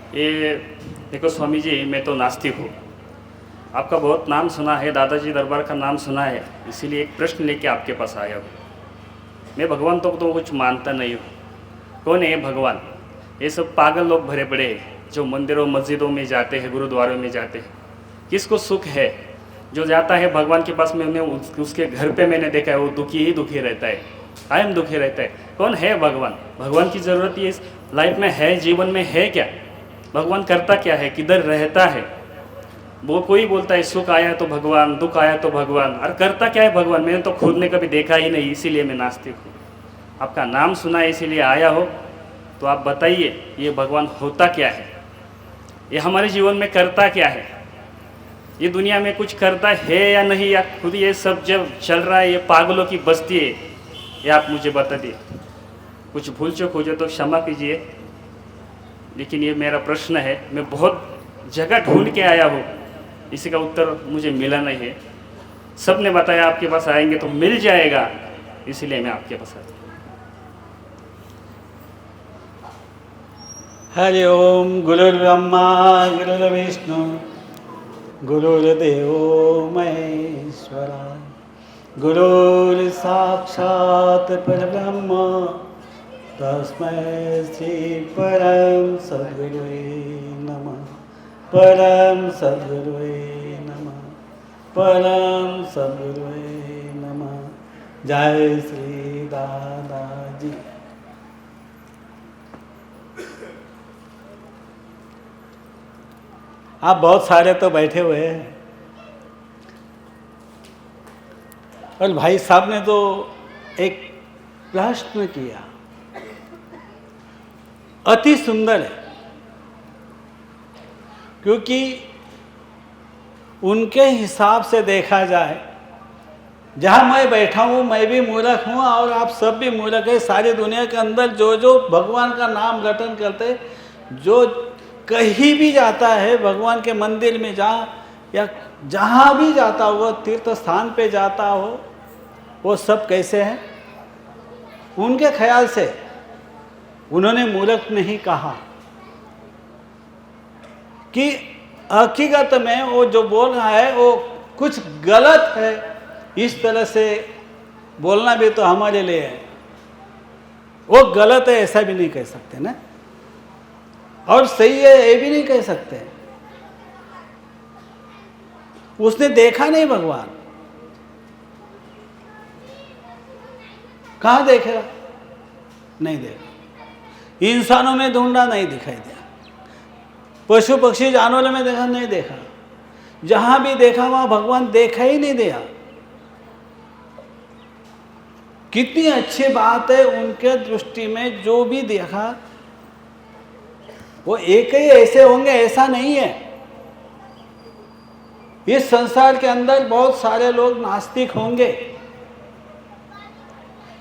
ये देखो स्वामी जी, मैं तो नास्तिक हूँ। आपका बहुत नाम सुना है, दादाजी दरबार का नाम सुना है, इसीलिए एक प्रश्न लेके आपके पास आया हूँ। मैं भगवान तो कुछ मानता नहीं हूँ। कौन है ये भगवान? ये सब पागल लोग भरे पड़े हैं जो मंदिरों मस्जिदों में जाते हैं, गुरुद्वारों में जाते हैं। किसको सुख है? जो जाता है भगवान के पास में, उसके घर पे मैंने देखा है वो दुखी ही दुखी रहता है, कायम दुखी रहता है। कौन है भगवान? भगवान की ज़रूरत ये इस लाइफ में है, जीवन में है क्या? भगवान करता क्या है, किधर रहता है? वो कोई बोलता है सुख आया तो भगवान, दुख आया तो भगवान, और करता क्या है भगवान? मैंने तो खुद ने कभी देखा ही नहीं, इसीलिए मैं नास्तिक हूँ। आपका नाम सुना है इसीलिए आया हो, तो आप बताइए ये भगवान होता क्या है, ये हमारे जीवन में करता क्या है, ये दुनिया में कुछ करता है या नहीं, या खुद ये सब जब चल रहा है ये पागलों की बस्ती है, ये आप मुझे बता दिए। कुछ भूल चूक हो जाए तो क्षमा कीजिए, लेकिन ये मेरा प्रश्न है। मैं बहुत जगह ढूंढ के आया हूँ, इसी का उत्तर मुझे मिला नहीं है। सब ने बताया आपके पास आएंगे तो मिल जाएगा, इसीलिए मैं आपके पास आया। हरि ओम। गुरुर्ब्रह्मा गुरुर्विष्णु गुरुर्देवो महेश्वरा, गुरुर्साक्षात् परब्रह्म तस्मै श्री परम सद्गुरुवे नमः। परम सद्गुरुवे नमः। परम सद्गुरुवे नमः। जय श्री दादाजी। आप बहुत सारे तो बैठे हुए हैं, और भाई साहब ने तो एक प्रश्न किया, अति सुंदर है, क्योंकि उनके हिसाब से देखा जाए, जहाँ मैं बैठा हूँ मैं भी मूर्ख हूँ और आप सब भी मूर्ख है। सारी दुनिया के अंदर जो जो भगवान का नाम रटन करते, जो कहीं भी जाता है भगवान के मंदिर में या जहाँ भी जाता हो, तीर्थ स्थान पे जाता हो, वो सब कैसे हैं? उनके ख्याल से उन्होंने मूर्ख नहीं कहा कि हकीकत में वो जो बोल रहा है वो कुछ गलत है। इस तरह से बोलना भी तो हमारे लिए है, वो गलत है ऐसा भी नहीं कह सकते ना, और सही है ये भी नहीं कह सकते। उसने देखा नहीं भगवान, कहाँ देखेगा? नहीं देखा। इंसानों में ढूंढा, नहीं दिखाई दिया। पशु पक्षी जानवरों में देखा, नहीं देखा। जहां भी देखा वहां भगवान देखा ही नहीं दिया। कितनी अच्छी बात है, उनके दृष्टि में जो भी देखा वो एक ही ऐसे होंगे ऐसा नहीं है। इस संसार के अंदर बहुत सारे लोग नास्तिक होंगे,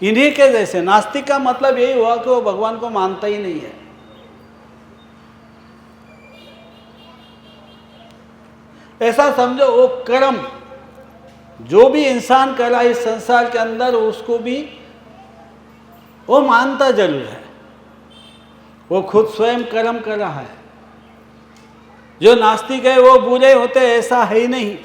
इन्हीं के जैसे। नास्तिक का मतलब यही हुआ कि वो भगवान को मानता ही नहीं है। ऐसा समझो, वो कर्म जो भी इंसान कर रहा है इस संसार के अंदर, उसको भी वो मानता जरूर है, वो खुद स्वयं कर्म कर रहा है। जो नास्तिक है वो बुरे होते, ऐसा है ही नहीं।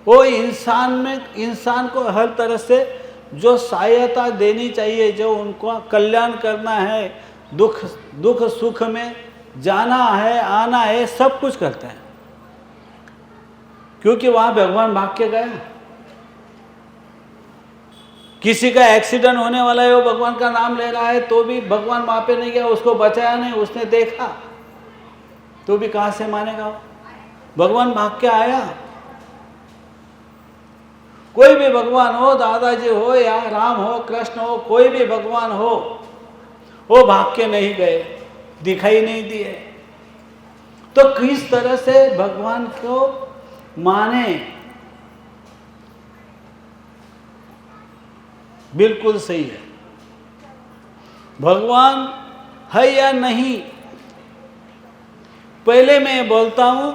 वो इंसान को हर तरह से जो सहायता देनी चाहिए, जो उनको कल्याण करना है, दुख सुख में जाना है, आना है, सब कुछ करते हैं, क्योंकि वहां भगवान भाग के गया। किसी का एक्सीडेंट होने वाला है, वो भगवान का नाम ले रहा है, तो भी भगवान वहां पे नहीं गया, उसको बचाया नहीं, उसने देखा, तो भी कहां से मानेगा? भगवान भाग के आया। कोई भी भगवान हो, दादाजी हो या राम हो, कृष्ण हो, कोई भी भगवान हो, वो भाग के नहीं गए, दिखाई नहीं दिए। तो किस तरह से भगवान को माने? बिल्कुल सही है। भगवान है या नहीं, पहले मैं बोलता हूं,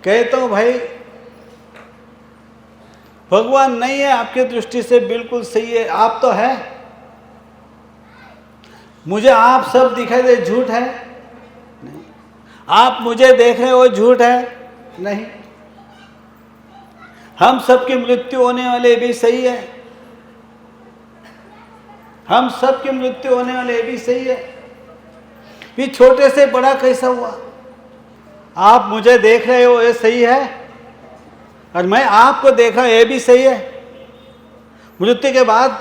कहता हूं भाई भगवान नहीं है, आपकी दृष्टि से बिल्कुल सही है, आप तो है। मुझे आप सब दिखाई दे, झूठ है? नहीं। आप मुझे देख रहे हो, झूठ है? नहीं। हम सबकी मृत्यु होने वाले भी सही है, हम सबकी मृत्यु होने वाले भी सही है। भी छोटे से बड़ा कैसा हुआ? आप मुझे देख रहे हो, ये सही है, और मैं आपको देख रहा हूं, ये भी सही है। मृत्यु के बाद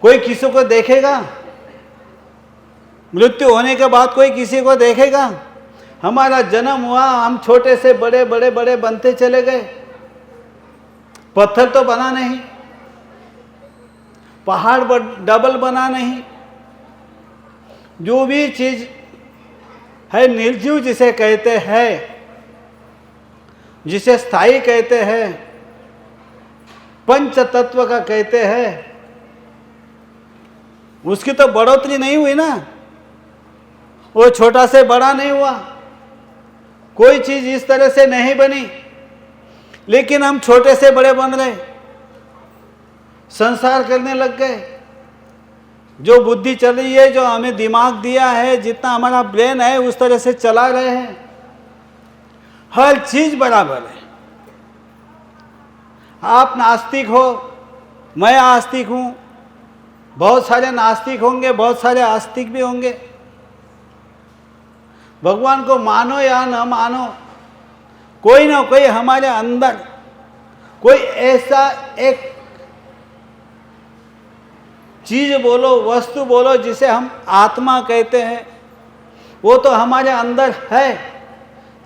कोई किसी को देखेगा? मृत्यु होने के बाद कोई किसी को देखेगा? हमारा जन्म हुआ, हम छोटे से बड़े बड़े बड़े बनते चले गए। पत्थर तो बना नहीं, पहाड़ डबल बना नहीं। जो भी चीज है निर्जीव जिसे कहते हैं, जिसे स्थायी कहते हैं, पंच तत्व का कहते हैं, उसकी तो बढ़ोतरी नहीं हुई ना, वो छोटा से बड़ा नहीं हुआ। कोई चीज इस तरह से नहीं बनी, लेकिन हम छोटे से बड़े बन रहे, संसार करने लग गए। जो बुद्धि चल रही है, जो हमें दिमाग दिया है, जितना हमारा ब्रेन है, उस तरह से चला रहे हैं। हर चीज बराबर है। आप नास्तिक हो, मैं आस्तिक हूं, बहुत सारे नास्तिक होंगे, बहुत सारे आस्तिक भी होंगे। भगवान को मानो या न मानो, कोई ना कोई हमारे अंदर कोई ऐसा एक चीज बोलो, वस्तु बोलो, जिसे हम आत्मा कहते हैं, वो तो हमारे अंदर है,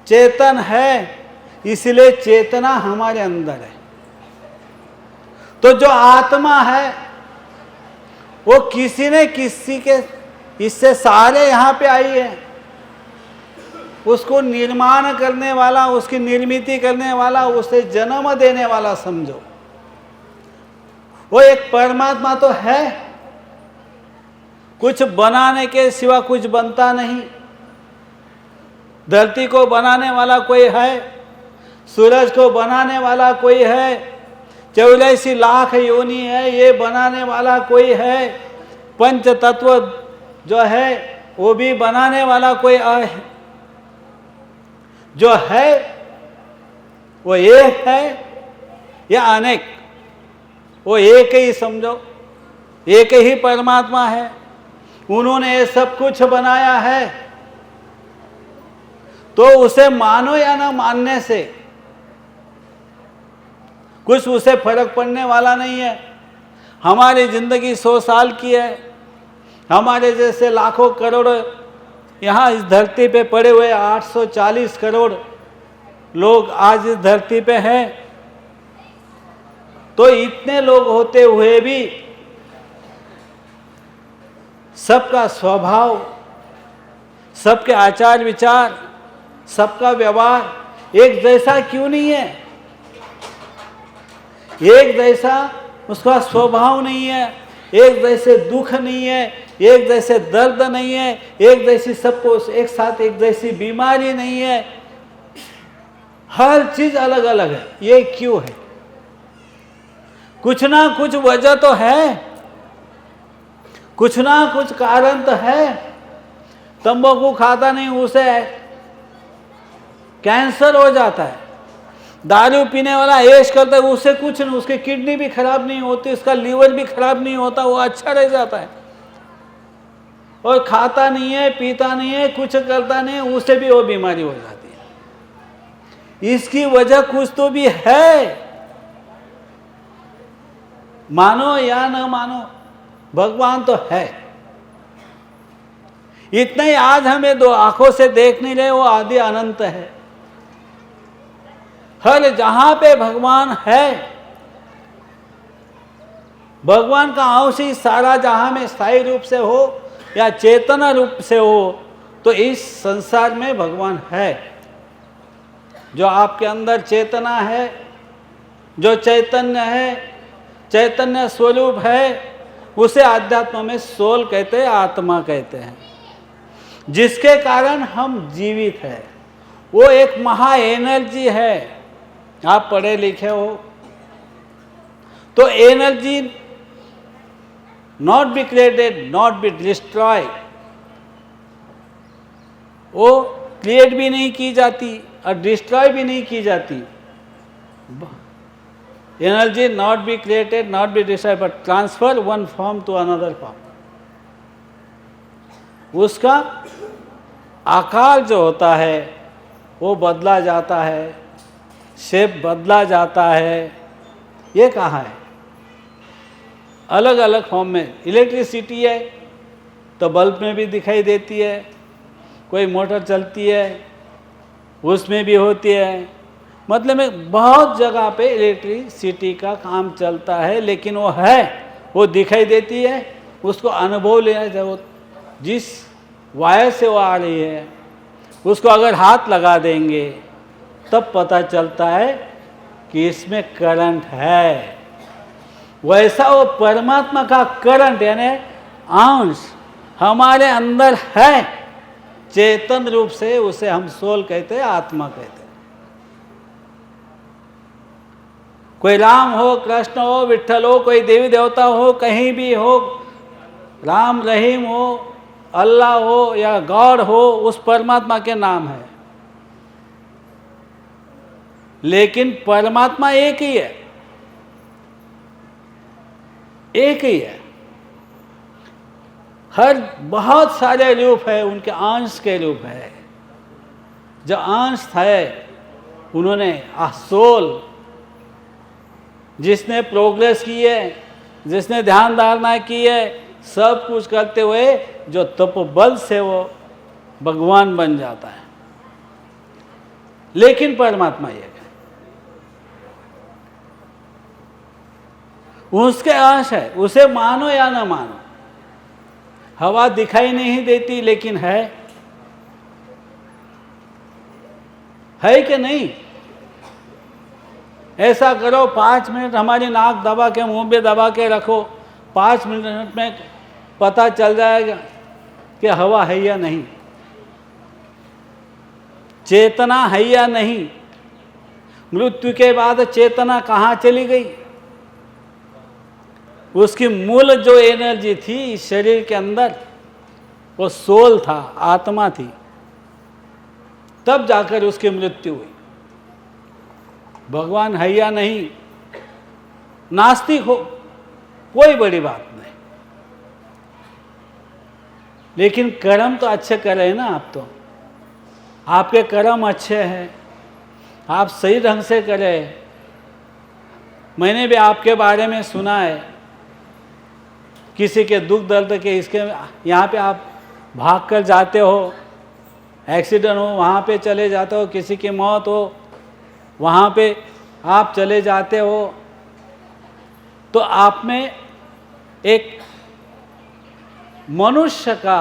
चेतन है, इसलिए चेतना हमारे अंदर है। तो जो आत्मा है, वो किसी ने किसी के इससे सारे यहाँ पे आई है। उसको निर्माण करने वाला, उसकी निर्मिति करने वाला, उसे जन्म देने वाला समझो। वो एक परमात्मा तो है, कुछ बनाने के सिवा कुछ बनता नहीं। धरती को बनाने वाला कोई है, सूरज को बनाने वाला कोई है, 84 लाख योनि है, ये बनाने वाला कोई है। पंच तत्व जो है वो भी बनाने वाला कोई है। जो है वो एक है या अनेक, वो एक ही समझो, एक ही परमात्मा है। उन्होंने ये सब कुछ बनाया है, तो उसे मानो या ना मानने से कुछ उसे फर्क पड़ने वाला नहीं है। हमारी जिंदगी 100 साल की है, हमारे जैसे लाखों करोड़ यहाँ इस धरती पे पड़े हुए 840 करोड़ लोग आज इस धरती पे हैं। तो इतने लोग होते हुए भी सबका स्वभाव, सबके आचार विचार, सबका व्यवहार एक जैसा क्यों नहीं है? एक जैसा उसका स्वभाव नहीं है, एक जैसे दुख नहीं है, एक जैसे दर्द नहीं है, एक जैसी सबको एक साथ एक जैसी बीमारी नहीं है। हर चीज अलग अलग है। ये क्यों है? कुछ ना कुछ वजह तो है, कुछ ना कुछ कारण तो है। तंबाकू खाता नहीं, उसे कैंसर हो जाता है। दारू पीने वाला ऐश करता है, उससे कुछ नहीं, उसकी किडनी भी खराब नहीं होती, उसका लीवर भी खराब नहीं होता, वो अच्छा रह जाता है। और खाता नहीं है, पीता नहीं है, कुछ करता नहीं है, उससे भी वो बीमारी हो जाती है। इसकी वजह कुछ तो भी है, मानो या न मानो, भगवान तो है। इतना ही आज हमें 2 आंखों से देख नहीं रहे, वो आदि अनंत है। हर जहां पे भगवान है, भगवान का अंश ही सारा जहां में स्थायी रूप से हो या चेतना रूप से हो, तो इस संसार में भगवान है। जो आपके अंदर चेतना है, जो चैतन्य है, चैतन्य स्वरूप है, उसे आध्यात्म में सोल कहते हैं, आत्मा कहते हैं, जिसके कारण हम जीवित हैं। वो एक महा एनर्जी है। आप पढ़े लिखे हो तो energy not be created, not be destroy, वो क्रिएट भी नहीं की जाती और डिस्ट्रॉय भी नहीं की जाती। Energy not be created, not be destroy, but transfer one form to another form. उसका आकार जो होता है वो बदला जाता है, शेप बदला जाता है। ये कहाँ है? अलग अलग फॉर्म में। इलेक्ट्रिसिटी है तो बल्ब में भी दिखाई देती है, कोई मोटर चलती है उसमें भी होती है। मतलब में बहुत जगह पे इलेक्ट्रिसिटी का काम चलता है, लेकिन वो है, वो दिखाई देती है, उसको अनुभव लेना चाहिए। जिस वायर से वो आ रही है उसको अगर हाथ लगा देंगे तब पता चलता है कि इसमें करंट है। वैसा वो परमात्मा का करंट यानी अंश हमारे अंदर है, चेतन रूप से। उसे हम सोल कहते हैं, आत्मा कहते हैं। कोई राम हो, कृष्ण हो, विठ्ठल हो, कोई देवी देवता हो, कहीं भी हो, राम रहीम हो, अल्लाह हो या गॉड हो, उस परमात्मा के नाम है। लेकिन परमात्मा एक ही है, एक ही है। हर बहुत सारे रूप है, उनके अंश के रूप है। जो अंश है उन्होंने सोल, जिसने प्रोग्रेस की है, जिसने ध्यान धारणा की है, सब कुछ करते हुए जो तपोबल से वो भगवान बन जाता है। लेकिन परमात्मा एक है, उसके अंश है। उसे मानो या ना मानो, हवा दिखाई नहीं देती लेकिन है कि नहीं? ऐसा करो, 5 मिनट हमारी नाक दबा के, मुंह पे दबा के रखो, 5 मिनट में पता चल जाएगा कि हवा है या नहीं, चेतना है या नहीं। मृत्यु के बाद चेतना कहाँ चली गई? उसकी मूल जो एनर्जी थी इस शरीर के अंदर, वो सोल था, आत्मा थी, तब जाकर उसकी मृत्यु हुई। भगवान है या नहीं, नास्तिक हो, कोई बड़ी बात नहीं, लेकिन कर्म तो अच्छे कर रहे हैं ना आप। तो आपके कर्म अच्छे हैं, आप सही ढंग से करें। मैंने भी आपके बारे में सुना है, किसी के दुख दर्द के, इसके यहाँ पे आप भाग कर जाते हो, एक्सीडेंट हो वहाँ पे चले जाते हो, किसी की मौत हो वहाँ पे आप चले जाते हो, तो आप में एक मनुष्य का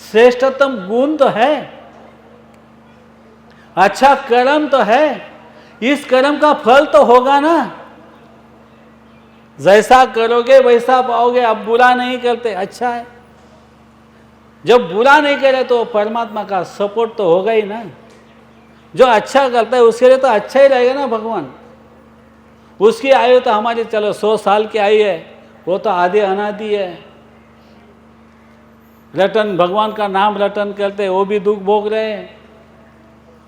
श्रेष्ठतम गुण तो है, अच्छा कर्म तो है। इस कर्म का फल तो होगा ना, जैसा करोगे वैसा पाओगे। अब बुरा नहीं करते, अच्छा है। जब बुरा नहीं करे तो परमात्मा का सपोर्ट तो होगा ही ना। जो अच्छा करता है उसके लिए तो अच्छा ही रहेगा ना भगवान। उसकी आयु तो हमारी चलो 100 साल की आयु है, वो तो आदि अनादि है। रटन, भगवान का नाम रटन करते, वो भी दुख भोग रहे हैं,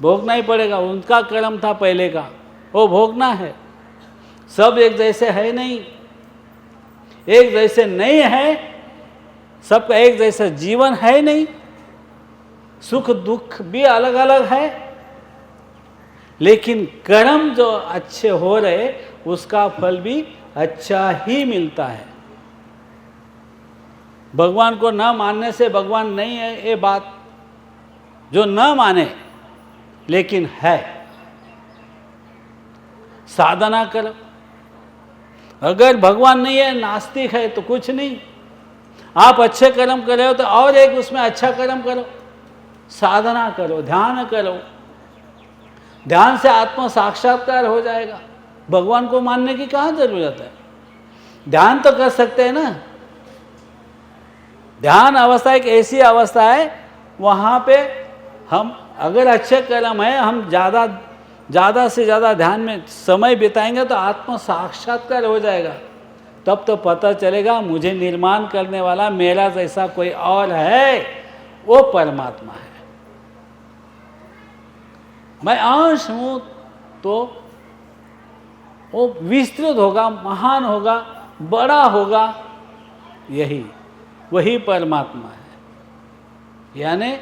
भोगना ही पड़ेगा। उनका कर्म था पहले का, वो भोगना है। सब एक जैसे है नहीं, एक जैसे नहीं है, सबका एक जैसा जीवन है नहीं, सुख दुख भी अलग अलग है। लेकिन कर्म जो अच्छे हो रहे उसका फल भी अच्छा ही मिलता है। भगवान को न मानने से भगवान नहीं है, ये बात जो न माने लेकिन है, साधना करो। अगर भगवान नहीं है, नास्तिक है, तो कुछ नहीं। आप अच्छे कर्म कर रहे हो तो और एक उसमें अच्छा कर्म करो, साधना करो, ध्यान करो। ध्यान से आत्म साक्षात्कार हो जाएगा। भगवान को मानने की कहाँ जरूरत है? ध्यान तो कर सकते हैं ना। ध्यान अवस्था एक ऐसी अवस्था है, वहाँ पे हम अगर अच्छे कर्म है, हम ज़्यादा से ज़्यादा ध्यान में समय बिताएंगे तो आत्म साक्षात्कार हो जाएगा। तब तो पता चलेगा मुझे निर्माण करने वाला मेरा जैसा कोई और है, वो परमात्मा है। मैं अंश हूँ तो वो विस्तृत होगा, महान होगा, बड़ा होगा, वही परमात्मा है। यानी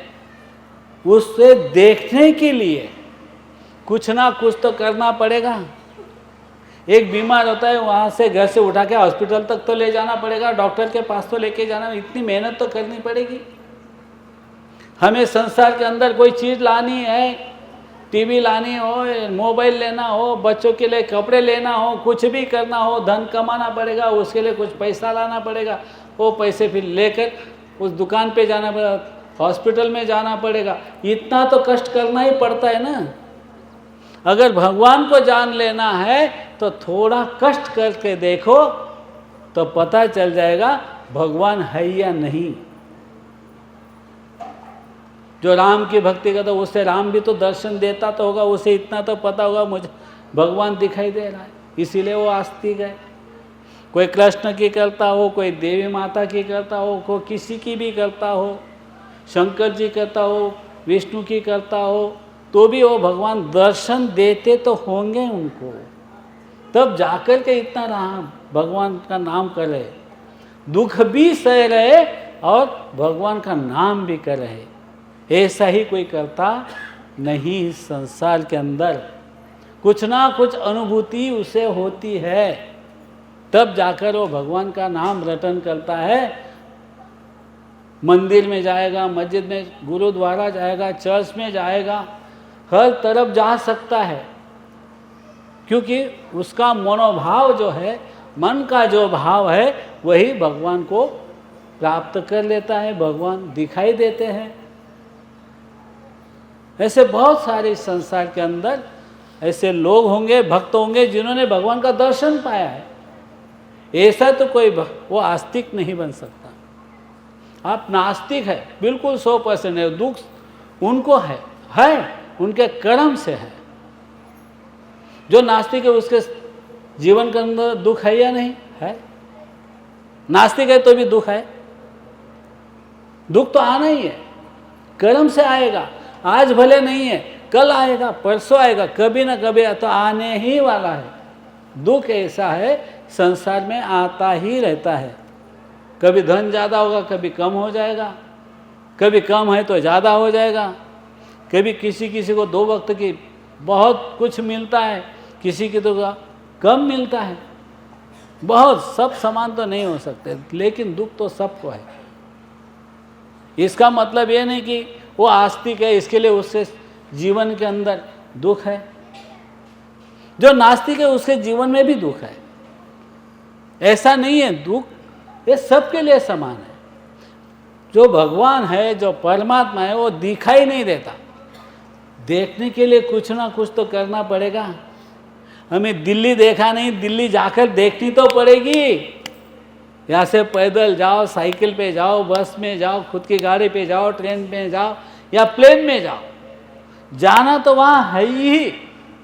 उससे देखने के लिए कुछ ना कुछ तो करना पड़ेगा। एक बीमार होता है, वहाँ से घर से उठा के हॉस्पिटल तक तो ले जाना पड़ेगा, डॉक्टर के पास तो लेके जाना, इतनी मेहनत तो करनी पड़ेगी। हमें संसार के अंदर कोई चीज़ लानी है, टीवी लानी हो, मोबाइल लेना हो, बच्चों के लिए कपड़े लेना हो, कुछ भी करना हो, धन कमाना पड़ेगा, उसके लिए कुछ पैसा लाना पड़ेगा, वो पैसे फिर लेकर उस दुकान पे जाना पड़ेगा, हॉस्पिटल में जाना पड़ेगा। इतना तो कष्ट करना ही पड़ता है ना। अगर भगवान को जान लेना है तो थोड़ा कष्ट करके देखो तो पता चल जाएगा भगवान है या नहीं। जो राम की भक्ति करता है उससे राम भी तो दर्शन देता तो होगा, उसे इतना तो पता होगा मुझे भगवान दिखाई दे रहा है, इसीलिए वो आस्तिक है। कोई कृष्ण की करता हो, कोई देवी माता की करता हो, कोई किसी की भी करता हो, शंकर जी करता हो, विष्णु की करता हो, तो भी वो भगवान दर्शन देते तो होंगे उनको, तब जाकर के इतना राम भगवान का नाम करे, दुख भी सह रहे और भगवान का नाम भी कर रहे। ऐसा ही कोई करता नहीं। इस संसार के अंदर कुछ ना कुछ अनुभूति उसे होती है, तब जाकर वो भगवान का नाम रटन करता है। मंदिर में जाएगा, मस्जिद में, गुरुद्वारा जाएगा, चर्च में जाएगा, हर तरफ जा सकता है, क्योंकि उसका मनोभाव जो है, मन का जो भाव है, वही भगवान को प्राप्त कर लेता है, भगवान दिखाई देते हैं। ऐसे बहुत सारे संसार के अंदर ऐसे लोग होंगे, भक्त होंगे जिन्होंने भगवान का दर्शन पाया है। ऐसा तो कोई वो आस्तिक नहीं बन सकता। आप नास्तिक है, बिल्कुल 100% है, दुख उनको है उनके कर्म से है। जो नास्तिक है उसके जीवन के अंदर दुख है या नहीं है? नास्तिक है तो भी दुख है, दुख तो आना ही है, कर्म से आएगा। आज भले नहीं है, कल आएगा, परसों आएगा, कभी ना कभी तो आने ही वाला है। दुख ऐसा है, संसार में आता ही रहता है। कभी धन ज़्यादा होगा, कभी कम हो जाएगा, कभी कम है तो ज़्यादा हो जाएगा, कभी किसी को 2 वक्त की बहुत कुछ मिलता है, किसी की तो कम मिलता है। बहुत सब समान तो नहीं हो सकते, लेकिन दुख तो सबको है। इसका मतलब ये नहीं कि वो आस्तिक है इसके लिए उससे जीवन के अंदर दुख है। जो नास्तिक है उसके जीवन में भी दुख है, ऐसा नहीं है। दुख ये सबके लिए समान है। जो भगवान है, जो परमात्मा है, वो दिखाई नहीं देता। देखने के लिए कुछ ना कुछ तो करना पड़ेगा। हमें दिल्ली देखा नहीं, दिल्ली जाकर देखनी तो पड़ेगी। यहाँ से पैदल जाओ, साइकिल पे जाओ, बस में जाओ, खुद की गाड़ी पे जाओ, ट्रेन में जाओ या प्लेन में जाओ, जाना तो वहाँ है ही,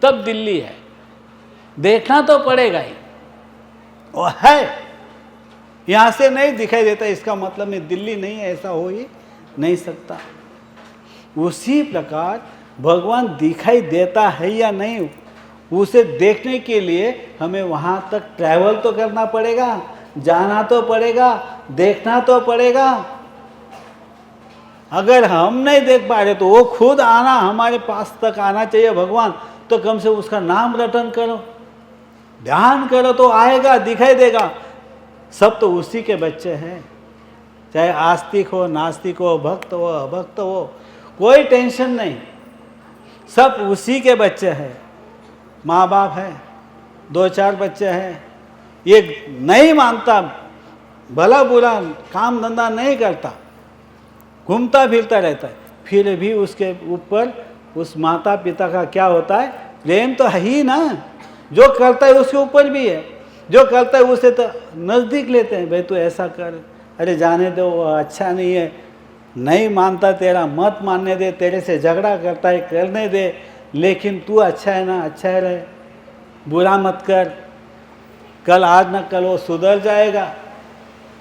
तब दिल्ली है। देखना तो पड़ेगा ही, वो है। यहाँ से नहीं दिखाई देता इसका मतलब में दिल्ली नहीं है, ऐसा हो ही नहीं सकता। उसी प्रकार भगवान दिखाई देता है या नहीं, उसे देखने के लिए हमें वहाँ तक ट्रैवल तो करना पड़ेगा, जाना तो पड़ेगा, देखना तो पड़ेगा। अगर हम नहीं देख पा रहे तो वो खुद आना, हमारे पास तक आना चाहिए भगवान। तो कम से उसका नाम रटन करो, ध्यान करो, तो आएगा, दिखाई देगा। सब तो उसी के बच्चे हैं, चाहे आस्तिक हो, नास्तिक हो, भक्त हो, अभक्त हो, कोई टेंशन नहीं, सब उसी के बच्चे हैं। माँ बाप है, 2-4 बच्चे हैं, ये नहीं मानता, भला बुरा काम धंधा नहीं करता, घूमता फिरता रहता है, फिर भी उसके ऊपर उस माता पिता का क्या होता है? प्रेम तो है ही ना। जो करता है उसके ऊपर भी है, जो करता है उसे तो नज़दीक लेते हैं, भाई तू ऐसा कर, अरे जाने दो, वो अच्छा नहीं है, नहीं मानता तेरा, मत मानने दे, तेरे से झगड़ा करता है, करने दे, लेकिन तू अच्छा है ना, अच्छा है रहे, बुरा मत कर, कल आज ना कल वो सुधर जाएगा।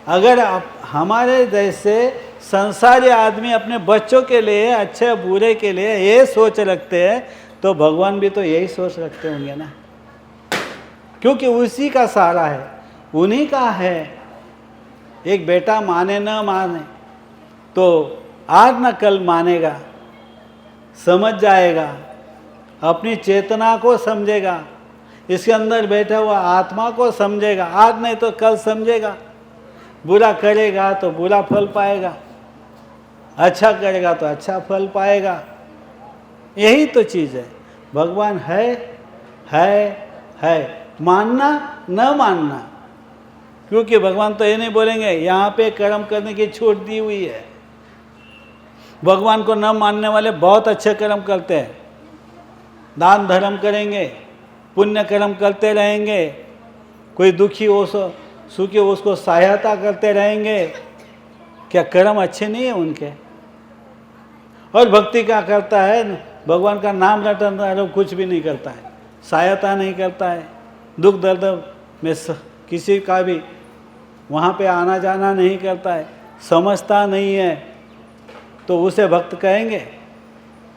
अगर आप हमारे जैसे संसारी आदमी अपने बच्चों के लिए, अच्छे बुरे के लिए ये सोच रखते हैं, तो भगवान भी तो यही सोच रखते होंगे ना, क्योंकि उसी का सहारा है, उन्हीं का है। एक बेटा माने न माने तो आज न कल मानेगा, समझ जाएगा, अपनी चेतना को समझेगा, इसके अंदर बैठा हुआ आत्मा को समझेगा, आज नहीं तो कल समझेगा। बुरा करेगा तो बुरा फल पाएगा, अच्छा करेगा तो अच्छा फल पाएगा। यही तो चीज़ है। भगवान है, मानना न मानना, क्योंकि भगवान तो ये नहीं बोलेंगे यहाँ पे कर्म करने की छूट दी हुई है। भगवान को न मानने वाले बहुत अच्छे कर्म करते हैं, दान धर्म करेंगे, पुण्य कर्म करते रहेंगे, कोई दुखी हो सुखी हो उसको सहायता करते रहेंगे। क्या कर्म अच्छे नहीं है उनके? और भक्ति क्या करता है? भगवान का नाम रटता है, कुछ भी नहीं करता है, सहायता नहीं करता है, दुख दर्द में किसी का भी वहाँ पे आना जाना नहीं करता है, समझता नहीं है, तो उसे भक्त कहेंगे?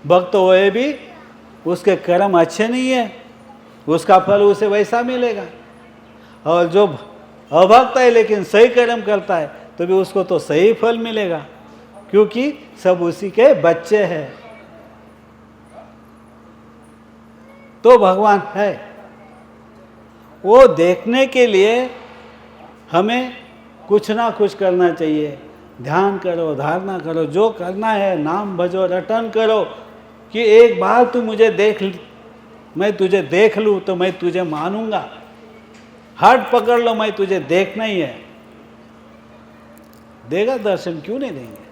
भक्त होए भी उसके कर्म अच्छे नहीं है, उसका फल उसे वैसा मिलेगा। और जो अभक्त है लेकिन सही कर्म करता है तो भी उसको तो सही फल मिलेगा, क्योंकि सब उसी के बच्चे हैं। तो भगवान है, वो देखने के लिए हमें कुछ ना कुछ करना चाहिए। ध्यान करो, धारणा करो, जो करना है, नाम भजो, रटन करो कि एक बार तू मुझे देख, मैं तुझे देख लूँ तो मैं तुझे मानूंगा। हाथ पकड़ लो, मैं तुझे देखना ही है। देगा दर्शन, क्यों नहीं देंगे?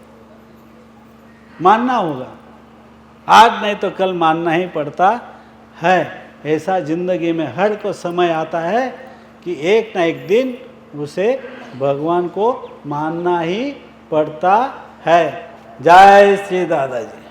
मानना होगा, आज नहीं तो कल मानना ही पड़ता है। ऐसा जिंदगी में हर को समय आता है कि एक ना एक दिन उसे भगवान को मानना ही पड़ता है। जय श्री दादाजी।